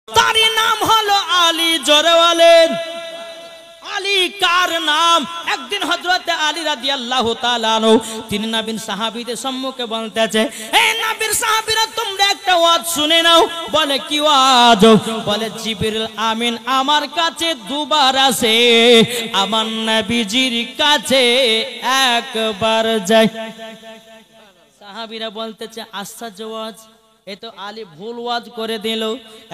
তার নাম হলো আলী। জোরে বলেন আলী কার নাম? একদিন হযরত আলী রাদিয়াল্লাহু তাআলা আনহু তিনি নবীর সাহাবীদের সম্মুখে বলতেছে, এই নবীর সাহাবীরা তোমরা একটা ওয়াজ শুনে নাও। বলে কি ওয়াজ? বলে জিবরিল আমিন আমার কাছে দুবার আসে, আমার নবীজির কাছে একবার যায়। সাহাবীরা বলতেছে আশ্চর্য ওয়াজ, এ তো আলী ভুল ওয়াজ করে দিল,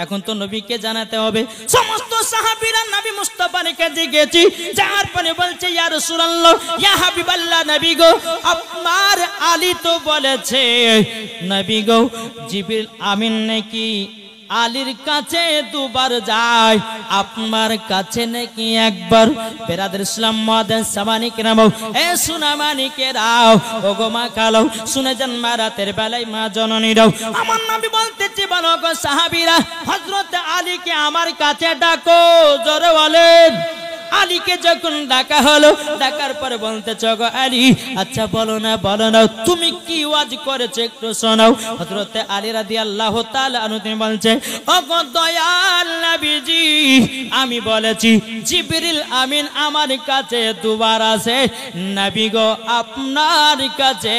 এখন তো নবীকে জানাতে হবে। সমস্ত সাহাবীরা নবী মুস্তাফার কাছে গেছি, যার পরে বলছে ইয়া রাসূলুল্লাহ ইয়া হাবিবাল্লাহ, নবী গো আপনার আলী তো বলেছে নবী গো জিবরিল আমিন নাকি আলীর কাছে দুবার যায়, আপনার কাছে নাকি একবার। বেরাদর ইসলাম মাদান সামানিক নাম এ সুনামানিকেরাও ও গো মা কালো শুনে যান মা রাতের বেলায় মা জননীরাও। আমার নবী বলতেছে বলো গো সাহাবীরা হযরত আলীকে আমার কাছে ডাকো। জোরে বলেন। আলীকে যখন ডাকা হলো, ডাকার পরে বলতেছ গো আলী আচ্ছা বলো না তুমি কি ওয়াজ করেছো একটু শোনাও। হযরত আলী রাদিয়াল্লাহু তাআলা আনহু তিনি বলছে ও গো দয়াল নবীজি আমি বলেছি জিবরিল আমিন আমার কাছে দুবার আসে, নবী গো আপনার কাছে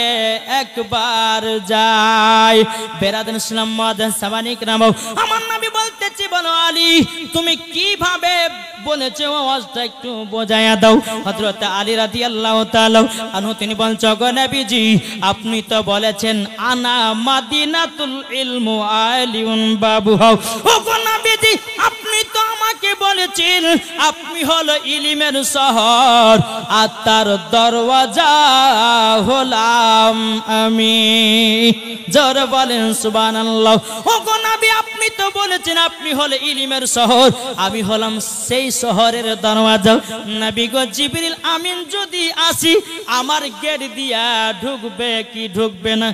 একবার যায়। বেরাদান ইসলাম মাদান সামানিক নাম আমার নবী বলতেছি বলো আলী তুমি কিভাবে বলেছে ওয়াজটা একটু বোঝায়া দাও। হযরত আলী রাদিয়াল্লাহু তাআলা আনহু তিনি বলছেন গো নবীজি আপনি তো বলেছেন আনা মাদিনাতুল ইলমু আলিউন বাবুহু। ও গো নবীজি আপনি তো আমাকে বলেছেন আপনি হলো ইলমের শহর আর তার দরওয়াজা হলাম আমি। জোরে বলেন সুবহানাল্লাহ। ও গো নবী আপনি তো বলেছেন আপনি হলো ইলমের শহর, আমি হলাম সেই শহরের দরওয়াজা। নবী গো জিবরিল আমিন যদি আসি আমার গেট দিয়া ঢুকবে কি ঢুকবে না?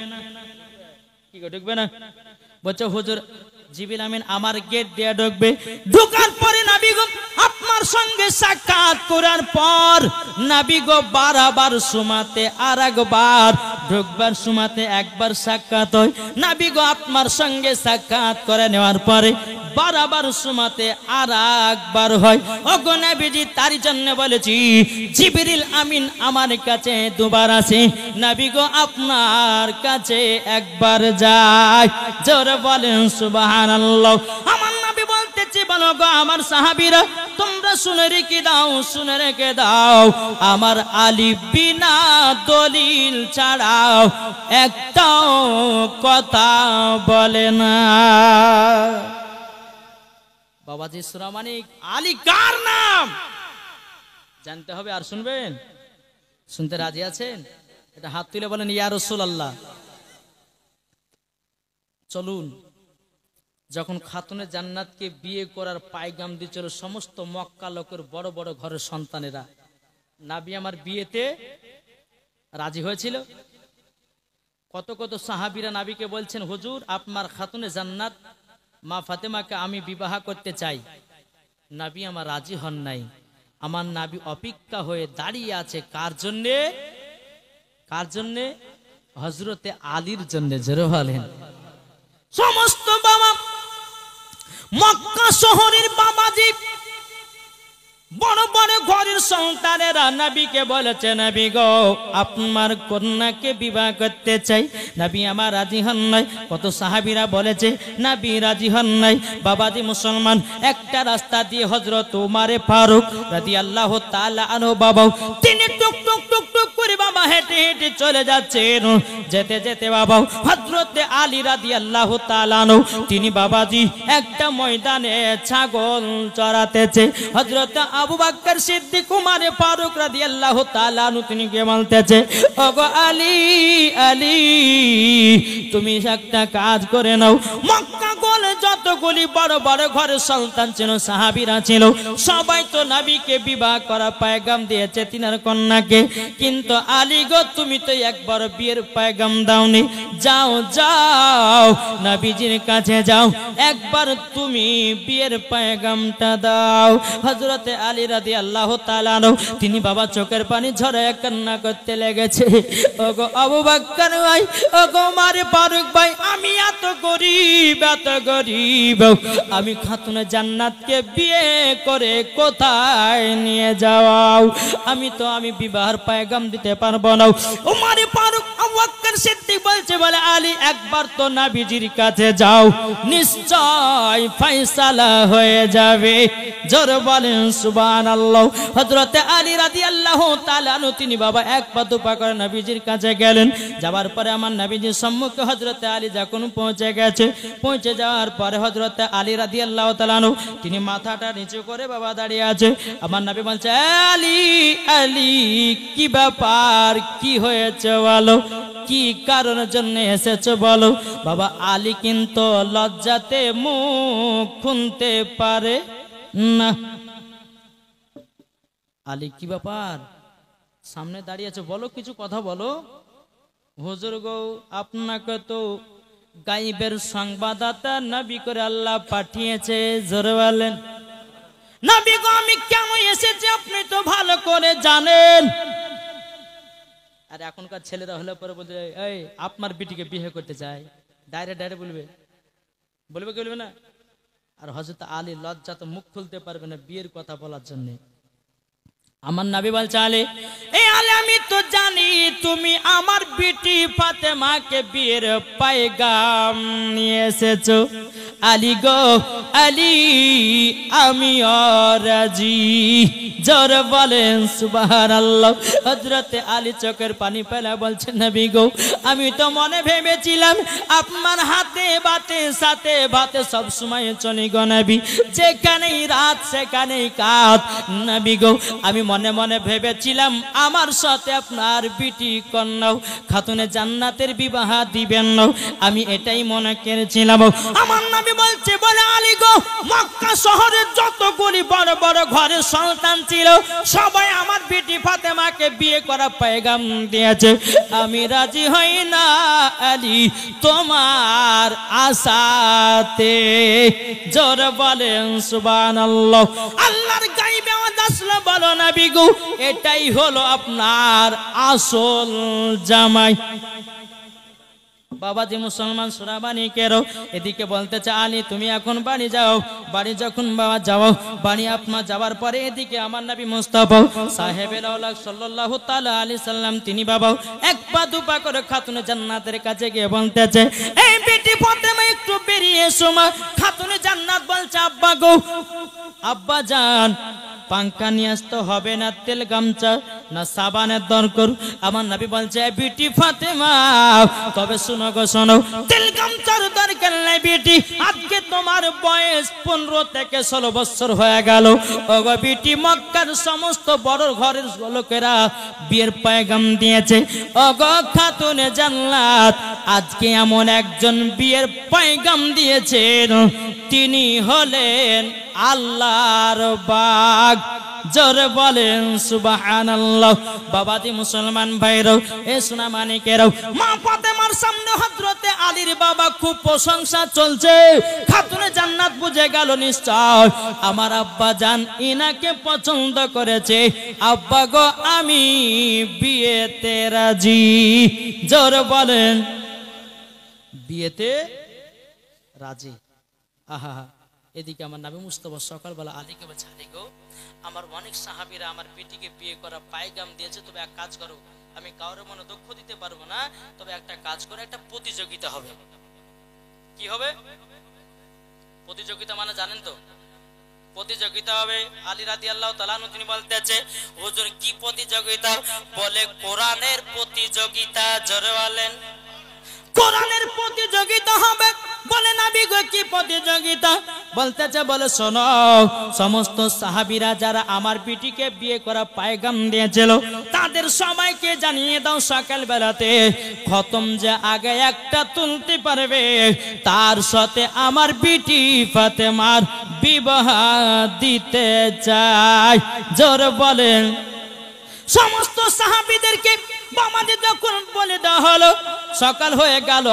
কি গো ঢুকবে না? বলছে হুজুর জিবরিল আমিন আমার গেট দিয়া ঢুকবে। ঢোকার পরে নবী গো আপনার সঙ্গে সাক্ষাৎ করার পর নবী গো বারবার সুমাতে আর একবার ঢুকবার সুমাতে একবার সাক্ষাৎ হয়। নবী গো আপনার সঙ্গে সাক্ষাৎ করে নেওয়ার পরে বারবার সুমাতে আর একবার হয়। ও গো নবীজি তার জন্য বলেছি জিবরিল আমিন আমার কাছে দুবার আসে, নবী গো আপনার কাছে একবার যায়। জোরে বলেন সুবহানাল্লাহ। আমার নবী বলতেছে বলো গো আমার সাহাবীরা তোমরা শুনে রেখে দাও আমার আলী বিনা দলিল ছাড়াও একটাও কথা বলে না। বাবাজি সুরামানিক আলী কার নাম জানতে হবে আর শুনবেন? শুনতে রাজি আছেন? এটা হাত তুলে বলেন ইয়া রাসূলুল্লাহ। চলুন যখন খাতুনে জান্নাতকে বিয়ে করার পায়গাম দিয়েছিল সমস্ত মক্কা লোকের বড় বড় ঘরের সন্তানেরা, নবী আমার বিয়েতে রাজি হয়েছিল। কত কত সাহাবীরা নবীকে বলছেন হুজুর আপনার খাতুনে জান্নাত মা ফাতেমাকে আমি বিবাহ করতে চাই। নবী আমার রাজি হন নাই। আমার নবী অপেক্ষা হয়ে দাঁড়িয়ে আছে কার জন্যে? কার জন্যে? হযরতে আলীর জন্যে। জোরে বলেন। সমস্ত বাবা মক্কা শহরের বাবাজি বড় বড় ঘরের সন্তানেরা নবীকে বলেছে নবী গো আপনার কন্যাকে বিবাহ করতে চাই, নবী আমার রাজি হন নাই। কত সাহাবীরা বলেছে নবী রাজি হন নাই। বাবাজি মুসলমান একটা রাস্তা দিয়ে হযরত উমারে ফারুক রাদিয়াল্লাহু তাআলা আনহু বাবা তিনি টুক টুক টুক টুক করে বাবা হেঁটে হেঁটে চলে যাচ্ছেন। যেতে যেতে বাবা হযরত আলী রাদিয়াল্লাহু তাআলা আনহু তিনি বাবাজি একটা ময়দানে ছাগল চরাতেছে। হযরত আবু বকর সিদ্দিক উমরে ফারুক রাদিয়াল্লাহু তাআলা আনহু তিনি গিয়ে বলতেছে ওগো আলী আলী তুমি একটা কাজ করে নাও। মক্কা গলে যতগুলি বড় বড় ঘরের সন্তান ছিল সাহাবীরা ছিল সবাই তো নবীকে বিবাহ করা পয়গাম দিয়েছে তিনার কন্যাকে, কিন্তু কিন্তু আলী গো তুমি তো একবার বিয়ের পয়গাম দাওনি, যাও যাও নবীজির কাছে যাও, একবার তুমি বিয়ের পয়গামটা দাও। হযরতে আলী রাদিয়াল্লাহু তাআলা তিনি বাবা চোখের পানি ঝরায় কান্না করতে লেগেছে। ওগো আবু বকর ভাই, ওগো ওমর ফারুক ভাই, আমি এত গরিব, আমি খাতুনে জান্নাতকে বিয়ে করে কোথায় নিয়ে যাও? আমি বিবাহের পয়গাম দিতে পারবো না। ওমর ফারুক আবু বকর সিদ্দিক বলছে, বলে আলী একবার তো নবীজির কাছে যাও, নিশ্চয় ফয়সালা হয়ে যাবে। জোর বলেন সুবহানাল্লাহ। হযরতে আলী রাদিয়াল্লাহু তাআলা তিনি বাবা এক পা দুপা করে নবীজির কাছে গেলেন। যাওয়ার পরে আমার নবীজির সম্মুখে হযরতে আলী যখন পৌঁছে গেছে, পৌঁছে যাওয়ার পরে হযরতে আলী রাদিয়াল্লাহু তাআলা তিনি মাথাটা নিচু করে বাবা দাঁড়িয়ে আছে। আমার নবী বলছে, আলী আলী কি ব্যাপার, কি হয়েছে বলো, কি কারণের জন্য এসেছো বলো? বাবা আলী কিন্তু লজ্জাতে মুখ খুলতে পারে না। আলী কি ব্যাপার, সামনে দাঁড়িয়ে আছে, বলো কিছু কথা বলো। হুজুর গো আপনাকে তো গায়েবের সংবাদদাতা নবী করে আল্লাহ পাঠিয়েছে। জোরে বলেন। নবী গো আমি কেন এসেছি আপনি তো ভালো করে জানেন। আর এখনকার ছেলেরা হলে পরে বলতে, এই আপনার বিটিকে বিয়ে করতে চাই, ডাইরেক্ট বলবে কি বলবে না? আর হযরত আলী লজ্জা তো মুখ খুলতে পারবে না বিয়ের কথা বলার জন্য। আমার নবী বলছে, আলী এই আলী আমি তো জানি তুমি আমার বিটি ফাতেমাকে বিয়ের পয়গাম নিয়ে এসেছো। আলী গো আলী আমি রাজি। জোর বলেন সুবহানাল্লাহ। হযরতে আলী চোখের পানি ফেলে বলছেন, নবী গো আমি তো মনে ভেবেছিলাম আপনার হাতে বাতে সাথে ভাতে সব সময় চলে গো নবী, যেখানেই রাত সেখানেই কাত। নবী গো আমি মনে মনে ভেবেছিলাম আমার সাথে আপনার বিটি কন্যাও খাতুনে জান্নাতের বিবাহ দিবেন না, আমি এটাই মনে করেছিলাম। আমার নবী বলছে, বলে আলী গো মক্কা শহরের যতগুলি বড় বড় ঘরের সন্তান ছিল সবাই আমার বিটি ফাতেমাকে বিয়ে করা পয়গাম দিয়েছে, আমি রাজি হই না আলী তোমার আশাতে। জোর বলেন সুবহানাল্লাহ। আল্লাহর গায়বে আওয়াজ আসলো, বলো নবী গো এটাই হলো আপনার আসল জামাই। বাবাজি মুসলমান সুরাবানি কেরো এদিকে বলতেছে, আলী তুমি এখন বাড়ি যাও। বাড়ি যখন বাবা যাও, বাড়ি আপনার যাওয়ার পরে এদিকে আমার নবী মুস্তাফা সাহেবের আওলাদ সাল্লাল্লাহু তাআলা আলাইহি সাল্লাম তিনি বাবা এক পা দুপা করে খাতুনে জান্নাতের কাছে গিয়ে বলতেছে, এই বেটি ফাতেমা একটু বেরিয়ে এসো মা। খাতুনে জান্নাত বলছে, আব্বা গো আব্বা জান পাঙ্কা নিয়ে আসতে হবে না, তেল গামছা না সাবানের দরকার। আমার নবী বলছে, বিটি ফাতেমা তবে শোনো গো শোনো, তেল গামছার দরকার নাই বিটি, আজকে তোমার বয়স 15 থেকে 16 বছর হয়ে গেল। ওগো বিটি মক্কার সমস্ত বড় ঘরের লোকেরা বিয়ের পয়গাম দিয়েছে। ওগো খাতুনে জান্নাত আজকে এমন একজন বিয়ের পয়গাম দিয়েছেন, তিনি হলেন আল্লাহর বাগ। জোরে বলেন সুবহানাল্লাহ। বাবাজি মুসলমান ভাইরাও এ সোনা মানিকেরাও, মা ফাতেমার সামনে হযরতে আলীর বাবা খুব প্রশংসা চলছে। খাতুনে জান্নাত বুঝে গেল নিশ্চয় আমার আব্বা জান ইনাকে পছন্দ করেছে। আব্বা গো আমি বিয়েতে রাজি। জোরে বলেন বিয়েতে রাজি। আহা, এদিকে আমার নবী মুস্তাফা সকালবেলা আলীকে বলছে, আলী গো আমার অনেক সাহাবীরা আমার বেটিকে বিয়ে করা পয়গাম দিয়েছে, তবে এক কাজ করো, আমি কাউরে মনে দুঃখ দিতে পারবো না, তবে একটা কাজ করে একটা প্রতিযোগিতা হবে। কি হবে প্রতিযোগিতা? মানে জানেন তো প্রতিযোগিতা হবে। আলী রাদিয়াল্লাহু তাআলা আনহু তিনি বলতেছে, হুজুর কি প্রতিযোগিতা? বলে কোরআনের প্রতিযোগিতা। জোরে বলেন কোরআনের প্রতিযোগিতা হবে। বলে নবী গো কি প্রতিযোগিতা? বলতেছে, বলে শোনো সমস্ত সাহাবীরা যারা আমার বিটিকে বিয়ে করা পয়গাম দিয়েছিল তাদের সবাইকে জানিয়ে দাও সকাল বেলাতে খতম যে আগে একটা তুলতে পারবে তার সাথে আমার বিটি ফাতেমার বিবাহ দিতে চাই। জোরে বলেন সমস্ত সাহাবীদেরকে বাবাজি যখন বলে দেওয়া হলো, সকাল হয়ে গেল।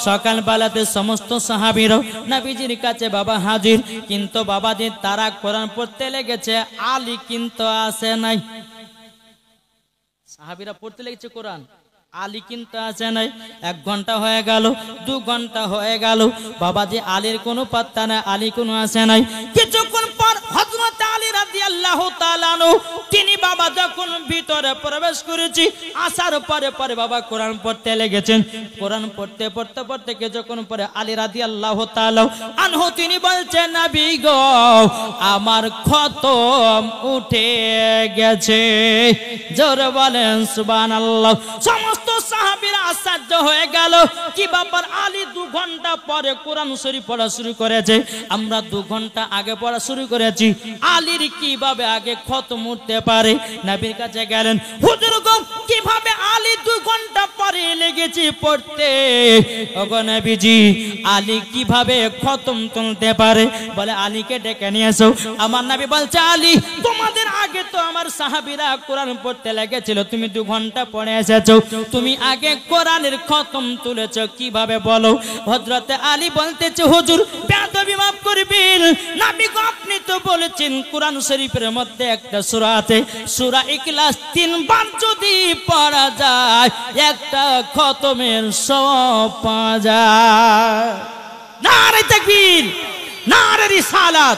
সকাল বেলাতে সমস্ত সাহাবীরা নবীজির কাছে বাবা হাজির, কিন্তু বাবাজি তারা কোরআন পড়তে লেগেছে, আলী কিন্তু আসে নাই। সাহাবীরা পড়তে লেগেছে কোরআন, আলী কিন্তু আসে নাই। 1 ঘন্টা হয়ে গেল, 2 ঘন্টা হয়ে গেল, বাবাজি আলীর কোনো পাত্তা নাই, আলী কোনো আসে নাই। কিছুক্ষণ পর হযরত আলী রাদিয়াল্লাহু তাআলা আনহু তিনি বাবা যখন ভিতরে প্রবেশ করেছি, আসার পরে পরে বাবা কোরআন পড়তে লেগেছেন। কোরআন পড়তে পড়তে পড়তে কিছুক্ষণ পরে আলী রাদিয়াল্লাহু তাআলা আনহু তিনি বলছেন, নবী গো আমার খতম উঠে গেছে। জোরে বলেন সুবহানাল্লাহ। সমস্ত সাহাবীরা আশ্চর্য হয়ে গেল, কি ব্যাপার, আলী 2 ঘন্টা পরে কোরআন শরীফ পড়া শুরু করেছে, আমরা 2 ঘন্টা আগে পড়া শুরু করেছি, আলীর কিভাবে আগে খতম উঠতে পারে? নবীর কাছে গেলেন, হুজুর গো কিভাবে আলী 2 ঘন্টা পরে লেগেছে পড়তে? ওগো নবীজি আলী কিভাবে খতম তুলতে পারে? বলে আলীকে ডেকে নিয়ে এসো। আমার নবী বলছে, আলী তোমাদের আগে তো আমার সাহাবীরা কোরআন পড়তে লেগেছিল, তুমি 2 ঘন্টা পরে এসেছো, তুমি আগে কোরআনের খতম তুলেছো কিভাবে বলো? হযরত আলী বলতেছে, হুজুর বেয়াদবি মাফ করবেন, নবী গো আপনি তো বলেছেন কোরআন শরীফের মধ্যে একটা সূরা আছে, সূরা ইখলাস 3 বার যদি পড়া যায় একটা খতমের সওয়াব পাওয়া যায়। নারে তাকবীর, নারে রিসালাত,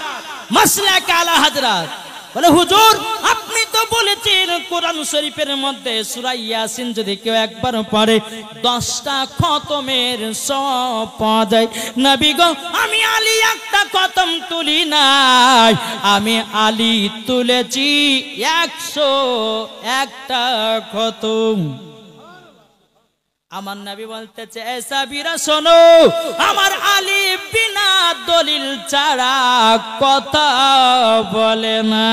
মাসলাক আলা হযরত। বলে হুজুর আপনি তো বলেছেন কোরআন শরীফের মধ্যে সূরা ইয়াসিন যদি কেউ একবার পড়ে 10টা খতমের সওয়াব পাওয়া যায়। নবী গো আমি আলী একটা খতম তুলি নাই, আমি আলী তুলেছি 101টা খতম। আমার নবী বলতেছে, এ সাহাবীরা শোনো, আমার আলী বিনা দলিল ছাড়া কথা বলে না।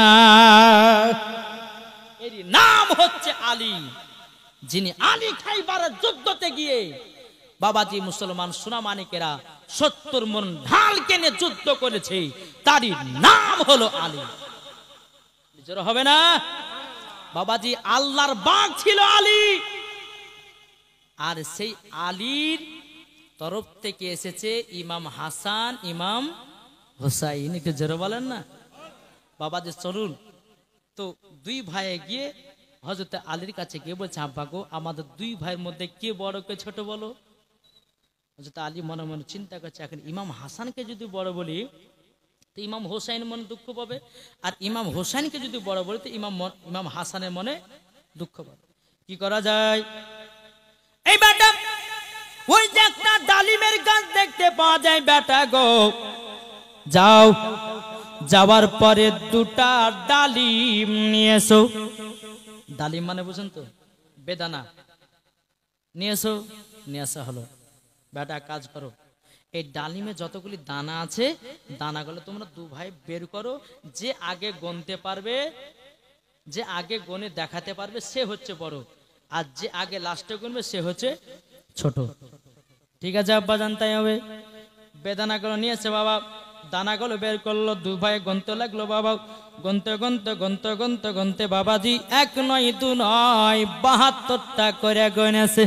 এর নাম হচ্ছে আলী, যিনি আলী খাইবারের যুদ্ধতে গিয়ে বাবাজি মুসলমান সোনামানিকেরা 70 মণ ঢাল কেনে যুদ্ধ করেছে, তারই নাম হলো আলী। জোর হবে না? বাবাজি আল্লাহর বাগ ছিল আলী, আর সেই আলীর তরফ থেকে এসেছে ইমাম হাসান, ইমাম হুসাইন। একটু জোরে বলেন না। বাবাজি চলুন তো 2 ভাইয়ে গিয়ে হযরত আলীর কাছে গিয়ে বলছে, আব্বা গো আমাদের 2 ভাইয়ের মধ্যে কে বড় কে ছোট বলো? হযরত আলী মনে মনে চিন্তা করছে, এখন ইমাম হাসানকে যদি বড় বলি তো ইমাম হুসাইন মনে দুঃখ পাবে, আর ইমাম হুসাইনকে যদি বড় বলি তো ইমাম হাসানের মনে দুঃখ পাবে। কি করা যায়? এই বেটা ওই যে একটা ডালিমের গাছ দেখতে পাওয়া যায়, বেটা গো যাও, যাওয়ার পরে 2টা ডালিম নিয়ে এসো। ডালিম মানে বুঝেন তো, বেদানা। নিয়ে এসো, নিয়ে আসা হলো। বেটা কাজ করো, এই ডালিমে যতগুলি দানা আছে দানাগুলো তোমরা 2 ভাই বের করো, যে আগে গুনতে পারবে, যে আগে গুনে দেখাতে পারবে সে হচ্ছে বড়, আর যে আগে লাস্টে গুনবে সে হচ্ছে ছোট। ঠিক আছে আব্বা জান, তাই হবে। বেদানাগুলো নিয়েছে বাবা, দানাগুলো বের করলো, 2 ভাই গুনতে লাগলো বাবা। গুনতে গুনতে গুনতে গুনতে গুনতে বাবাজি 1 নয় 2 নয় 72টা করে গুনেছে।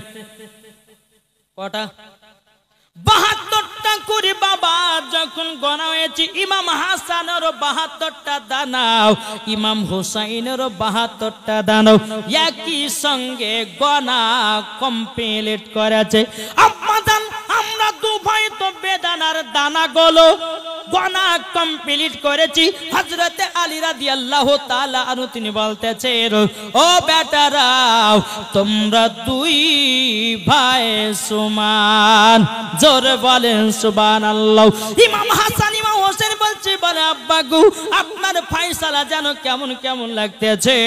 কটা? 72টা করে বাবা যখন গণা হয়েছে, ইমাম হাসানের 72টা দানাও, ইমাম হুসাইনের 72টা দানাও একই সঙ্গে গণা কমপ্লিট করেছে। আপনাদের আমরা 2 ভাই তো বেদানার দানাগুলো গণা কমপ্লিট করেছি। হযরত আলী রাদিয়াল্লাহু তাআলা আনহু তিনি বলতেছেন, ও বেটারাও তোমরা 2 ভাই সমান। জোরে বলেন সুবহানাল্লাহ। ইমাম হাসান ইমাম হোসেন বলছে, বলে আব্বা গো আপনার ফয়সালা যেন কেমন কেমন লাগতেছে,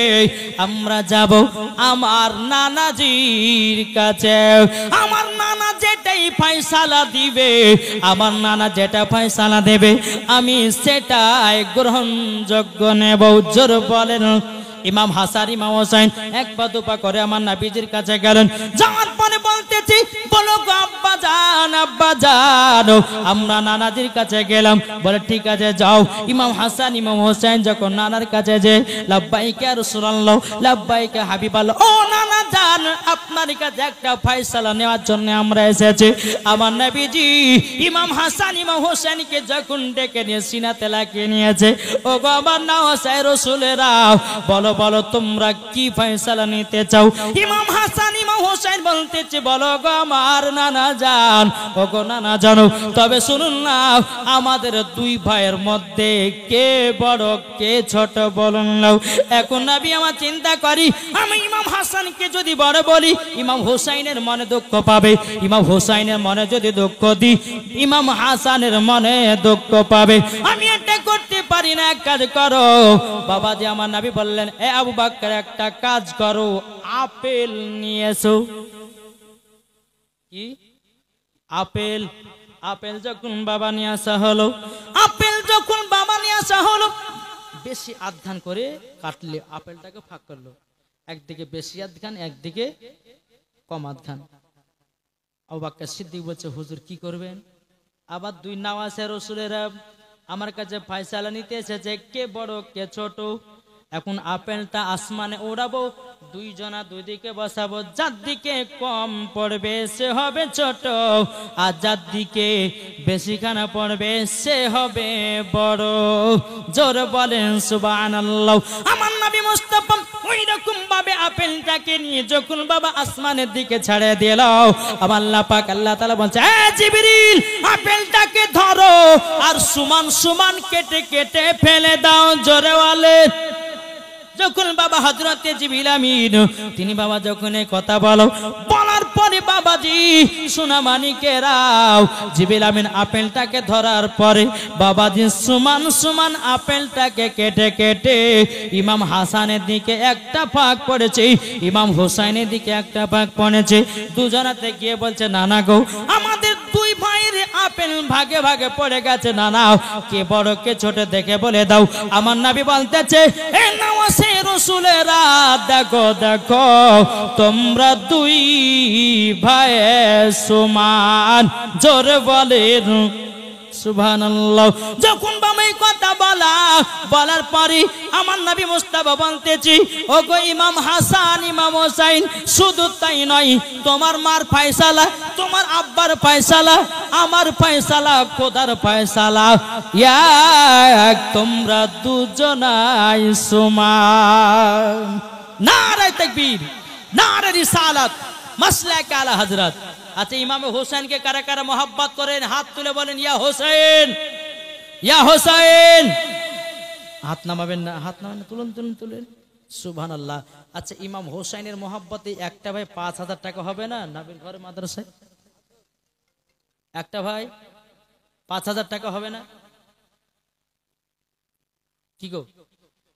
আমরা যাব আমার নানাজির কাছে। আমার নানা যেটাই ফয়সালা দিবে, আমার নানা যেটা ফয়সালা দেবে আমি সেটাই গ্রহণযোগ্য নেব। জোরে বলেন। ইমাম হাসান ইমাম হোসেন 1 পা 2 পা করে আমার নবীজির কাছে গেলেন। যাওয়ার পরে বলতে বলতেছি, বলো গো আব্বা জান, আব্বা জান আমরা নানাজির কাছে গেলাম। বলে ঠিক আছে যাও। ইমাম হাসান ইমাম হোসেন যখন নানার কাছে যে লাব্বাইকা ইয়া রাসূলুল্লাহ, লাব্বাইকা হাবিবাল্লাহ, ও নানা জান আপনার কাছে একটা ফয়সালা নেওয়ার জন্য আমরা এসেছি। আমার নবীজি ইমাম হাসান ইমাম হোসেনকে যখন ডেকে নিয়ে সিনাতে লাগিয়ে নিয়েছে, ও গো আমার নওয়াসে রাসূলেরা, বলো বলো তোমরা কি ফয়সালা নিতে চাও? ইমাম হাসান ইমাম হোসেন বলতেছে, বলো গো আমার নানা জান, ও গো নানা জানো, তবে শুনুন না, আমাদের দুই ভাইয়ের মধ্যে কে বড় কে ছোট বলুন না। এখন নবী আমার চিন্তা করি, আমি ইমাম হাসানকে যদি বড় বলি ইমাম হোসাইনের মনে দুঃখ পাবে, ইমাম হোসাইনের মনে যদি দুঃখ দিই ইমাম হাসানের মনে দুঃখ পাবে। আমি এটা করতে পারি না, এক কাজ করো বাবা। যে আমার নবী বললেন, এ আবু বকর একটা কাজ করো, আপেল নিয়ে এসো। কি আপেল? আপেল যখন বাবা নিয়ে আসা হলো, আপেল যখন বাবা নিয়ে আসা হলো, বেশি আধ্যান করে কাটলে আপেলটাকে ফাঁক করলো, একদিকে বেশি আধ্যান একদিকে কম আধ্যান। আবু বকর সিদ্দিক বলছে, হুজুর কি করবেন? আবার দুই নওয়াসে রাসূলেরা আমার কাছে ফয়সালা নিতে এসেছে, কে বড় কে ছোট। এখন আপেলটা আসমানে ওড়াবো, দুইজনা দুই দিকে বসাবো, যার দিকে কম পড়বে সে হবে ছোট, আর যার দিকে বেশিখানা পড়বে সে হবে বড়। জোর বলেন সুবহানাল্লাহ। আমার নবী মুস্তাফা ওই রকম ভাবে আপেলটাকে নিয়ে যখন বাবা আসমানের দিকে ছেড়ে দিল, আমার আল্লাহ পাক আল্লাহ তাআলা বলছে, এ জিবরিল আপেলটাকে ধরো আর সমান সমান কেটে কেটে ফেলে দাও। জোরে বলেন। যখন বাবা হযরতে জিবরিল আমিন তিনি বাবা যখন এই কথা বলার পরে বাবাজি সোনা মানিকেরাও জিবরিল আমিন আপেলটাকে ধরার পরে বাবাজি সমান সমান আপেলটাকে কেটে কেটে ইমাম হাসানের দিকে একটা ভাগ পড়েছে, ইমাম হোসেনের দিকে একটা ভাগ পড়েছে। দুজনাতে গিয়ে বলছে, নানা গো আমাদের দুই ভাইয়ের আপেল ভাগে ভাগে পড়ে গেছে, নানা কে বড় কে ছোট দেখে বলে দাও। আমার নবী বলতেছে, এ নওয়াসে রাসূলেরা দেখো দেখো তোমরা দুই ভাই সমান। জোরে বলেন সুবহানাল্লাহ। যখন বাবা এই কথা বলার পরে আমার নবী মুস্তাফা বলতেছি, ও গো ইমাম হাসান ইমাম হোসেন, শুধু তাই নয়, তোমার মার ফয়সালা, তোমার আব্বার ফয়সালা, আমার ফয়সালা, খোদার ফয়সালা এক, তোমরা দুজনাই সমান। নারে তাকবীর, নারে রিসালাত, মাসলাক আলা হযরত। আচ্ছা ইমামে হোসেনকে কারা কারা মোহাব্বত করেন? হাত তুলে বলেন, ইয়া হোসেন, ইয়া হোসেন। হাত নামাবেন না, হাত নামাবেন না, তুলুন তুলুন তুলেন। সুবহানাল্লাহ। আচ্ছা ইমাম হোসেনের মোহাব্বতে একটা ভাই ৫,০০০ টাকা হবে না? নবীর ঘরে মাদ্রাসায় একটা ভাই ৫,০০০ টাকা হবে না? কি গো,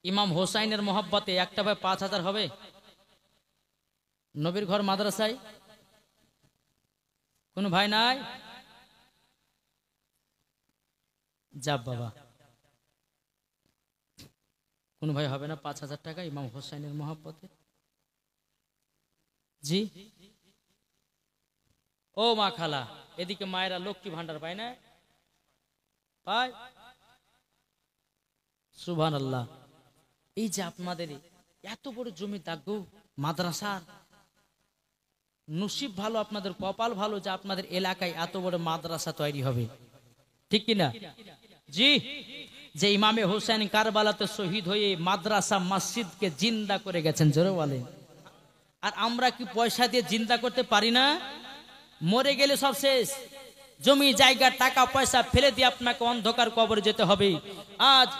ইমাম হোসেনের মোহাব্বতে একটা ভাই ৫,০০০ হবে? নবীর ঘর মাদ্রাসায় কোন ভাই নাই? যাব বাবা, কোন ভাই হবে না ৫,০০০ টাকা ইমাম হোসেনের মোহাব্বতে? জি ও মা খালা, এদিকে মায়েরা লক্ষ্মী ভান্ডার পায় না? পায়। সুবহানাল্লাহ। এই যে আপনাদের এত বড় জমি থাকবো মাদ্রাসার, নসিব ভালো, আপনাদের কপাল ভালো যে আপনাদের এলাকায় এত বড় মাদ্রাসা তৈরি হবে, ঠিক কিনা? জি। যে ইমামে হোসেন কারবালাতে শহীদ হয়ে মাদ্রাসা মসজিদকে জিন্দা করে গেছেন, জোরে বলেন। আর আমরা কি পয়সা দিয়ে জিন্দা করতে পারি না? মরে গেলে সব শেষ, জমি জায়গা টাকা পয়সা ফেলে দিয়ে আপনাকে অন্ধকার কবরে যেতে হবে। আজ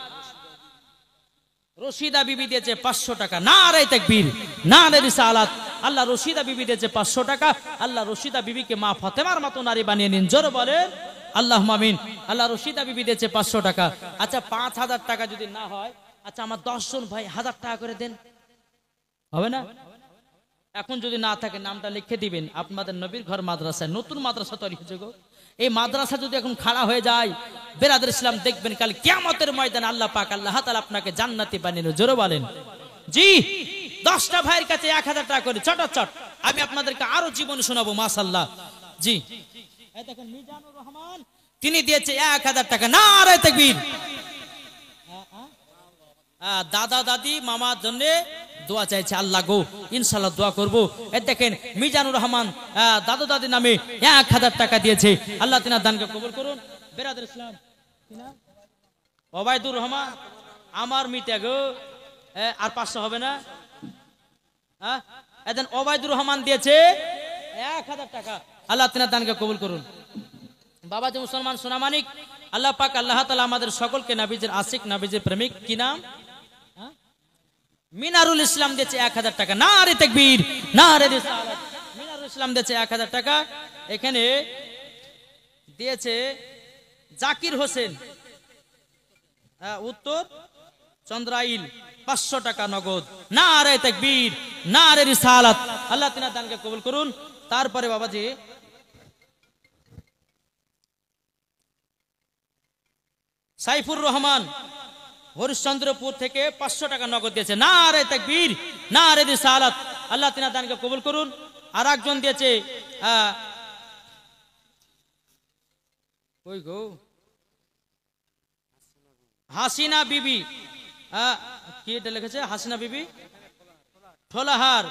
রশিদা বিবি দিয়েছে ৫০০ টাকা, নারে তাকবীর, নারে রিসালাত। আল্লাহ রশিদা বিবি দিয়েছে ৫০০ টাকা। আল্লাহ রশিদা বিবিকে মা ফাতেমার মতো নারী বানিয়ে নিন, জোরে বলেন আল্লাহুম্মা আমিন। আল্লাহ রশিদা বিবি দিয়েছে ৫০০ টাকা। আচ্ছা ৫,০০০ টাকা যদি না হয়, আচ্ছা আমার ১০ জন ভাই ১,০০০ টাকা করে দেন, হবে না? এখন যদি না থাকে নামটা লিখে দিবেন। আপনাদের নবীর ঘর মাদ্রাসায় নতুন মাদ্রাসা তৈরি হয়েছে গো। এই মাদ্রাসা যদি এখন খাড়া হয়ে যায়, বেরাদর ইসলাম দেখবেন কাল কিয়ামতের ময়দানে আল্লাহ পাক আল্লাহ তাআলা আপনাকে জান্নাতি বানিয়ে, জোরে বলেন জি। 10টা ভাইয়ের কাছে ১,০০০ টাকা করে চট চট আমি আপনাদেরকে আরো জীবন শোনাবো মাশাআল্লাহ। জি এই দেখেন মিজানুর রহমান তিনি দিয়েছে 1000 টাকা। নারে তাকবীর। দাদা দাদি মামার জন্য দোয়া চাইছে, আল্লাহ গো ইনশাআল্লাহ দোয়া করব। এই দেখেন মিজানুর রহমান দাদা দাদি নামে 1000 টাকা দিয়েছে, আল্লাহ তিনার দানকে কবুল করুন। বেরাদার ইসলাম ওবায়দুর রহমান আমার মিটা গো, আর 500 হবে না? এদিন ওবায়দুর রহমান দিয়েছে 1000 টাকা, আল্লাহ তিনার দানকে কবুল করুন। বাবাজি মুসলমান সোনামানিক, আল্লাহ পাক আল্লাহ তাআলা আমাদের সকলকে নবীজির আশিক নবীজির প্রেমিক, কি নাম, মিনারুল ইসলাম দিয়েছে 1000 টাকা। নারে তাকবীর, নারে রিসালাত। মিনারুল ইসলাম দিয়েছে 1000 টাকা। এখানে দিয়েছে জাকির হোসেন উত্তর চন্দ্রাইল 500 টাকা নগদ। নারে তাকবীর, নারে রিসালাত। আল্লাহ তিনার দানকে কবুল করুন। তারপরে বাবাজি সাইফুর রহমান হরিশ্চন্দ্রপুর থেকে 500 টাকা নগদ দিয়েছে। নারে তাকবীর, নারে রিসালাত। আল্লাহ তিনার দানকে কবুল করুন। আর একজন দিয়েছে কই গো, হাসিনা বিবি, কি এটা লিখেছে, হাসিনা বিবি ঠোলাহার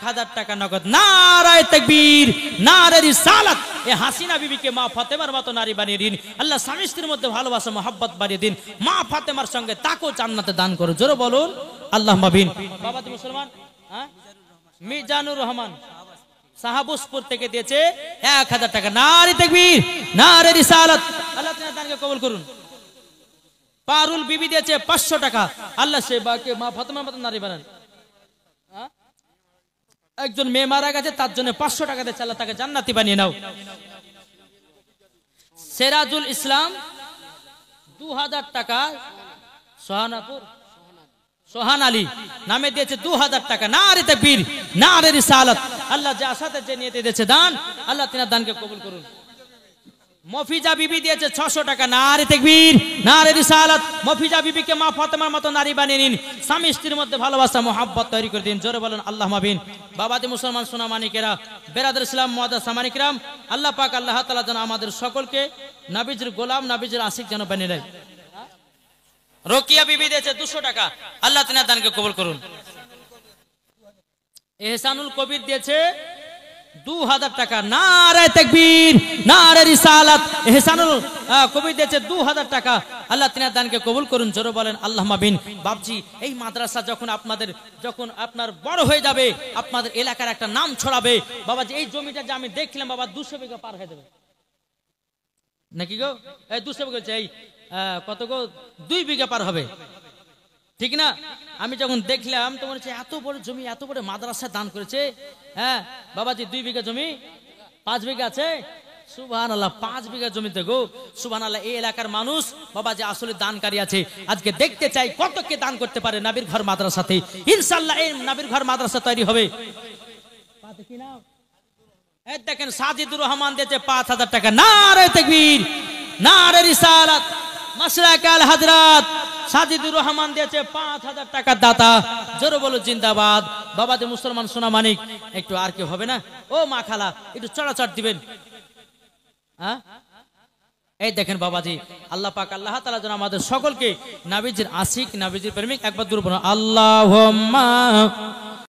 1000 টাকা নগদ। নারে তাকবীর, নারে রিসালাত। এই হাসিনা বিবিকে মা ফাতেমার মতো নারী বানিয়ে দিন আল্লাহ, স্বামী স্ত্রীর মধ্যে ভালোবাসা মহব্বত বাড়িয়ে দিন। মা ফাতেমার সঙ্গে তাকেও জান্নাতে দান করো, জোরে বলুন আল্লাহুম্মা আমিন। বাবাজি মুসলমান মিজানুর রহমান সাহাবুসপুর থেকে দিয়েছে 1000 টাকা। নারে তাকবীর, নারে রিসালাত। আল্লাহ তাআলা দানকে কবুল করুন। পারুল বিবি দিয়েছে 500 টাকা, আল্লাহ সে বাকে মা ফাতেমার মতো নারী বানান। একজন মেয়ে মারা গেছে, তার জন্য 500 টাকা দিয়েছে, আল্লাহ তাকে জান্নাতি বানিয়ে নাও। সেরাজুল ইসলাম 2000 টাকা, সোহানাপুর সোহান আলী নামে দিয়েছে 2000 টাকা। নারে তাকবীর, নারে রিসালাত। আল্লাহ যে আশাতে যে নিয়তে দিয়েছে দান, আল্লাহ তিনার দানকে কবুল করুন। মফিজা বিবি দিয়েছে 600 টাকা। নারে তাকবীর, নারে রিসালাত। মফিজা বিবিকে মা ফাতেমার মতো নারী বানিয়ে নিন, স্বামী স্ত্রীর মধ্যে ভালোবাসা মহব্বত তৈরি করে দিন, জোরে বলেন আল্লাহুম্মা আমিন। বাবাজি মুসলমান সোনা মানিকেরা, বেরাদার ইসলাম মুআদ্দাস সামানিকরাম, আল্লাহ পাক আল্লাহ তাআলা যেন আমাদের সকলকে নবীজির গোলাম নবীজির আশিক যেন বানিয়ে দেয়। রোকিয়া বিবি দিয়েছে 200 টাকা, আল্লাহ তিনার দানকে কবুল করুন। এহসানুল কবির দিয়েছে 2000 টাকা। নারে তাকবীর, নারে রিসালাত। এহসানুল কবির দিয়েছে 2000 টাকা, আল্লাহ তিনার দানকে কবুল করুন, জোরে বলেন আল্লাহুম্মা আমিন। বাপজি এই মাদ্রাসা যখন আপনার বড় হয়ে যাবে, আপনাদের এলাকার একটা নাম ছড়াবে। বাবাজি এই জমিটা যে আমি দেখলাম বাবা 200 বিঘা পার হয়ে যাবে নাকি গো, এই 200 বিঘা, এই কত গো, 2 বিঘা পার হবে, ঠিক না? আমি যখন দেখলাম তো মনে হচ্ছে এত বড় জমি, এত বড় মাদ্রাসা দান করেছে। হ্যাঁ বাবাজি 2 বিঘা জমি, 5 বিঘা আছে, সুবহানাল্লাহ, 5 বিঘা জমিতে গো, সুবহানাল্লাহ। এই এলাকার মানুষ বাবাজি আসলে দানকারী আছে। আজকে দেখতে চাই কত কে দান করতে পারে নবীর ঘর মাদ্রাসাতে। ইনশাআল্লাহ এই নবীর ঘর মাদ্রাসা তৈরি হবে। এই দেখেন সাজিদুর রহমান দিয়েছে 5000 টাকা। নারে তাকবীর, নারে রিসালাত। মাশরাকাল হযরত সাজিদুর রহমান দিয়েছে 5000 টাকা দাতা, জোরে বলো জিন্দাবাদ। বাবাজি মুসলমান সোনা মানিক, একটু আর কি হবে না, ও মা খালা একটু চড়াচড় দিবেন। এই দেখেন বাবাজি আল্লাহ পাক আল্লাহ তাআলা যেন আমাদের সকলকে নবীজির আশিক নবীজির প্রেমিক, একবার দূর বলুন আল্লাহুম্মা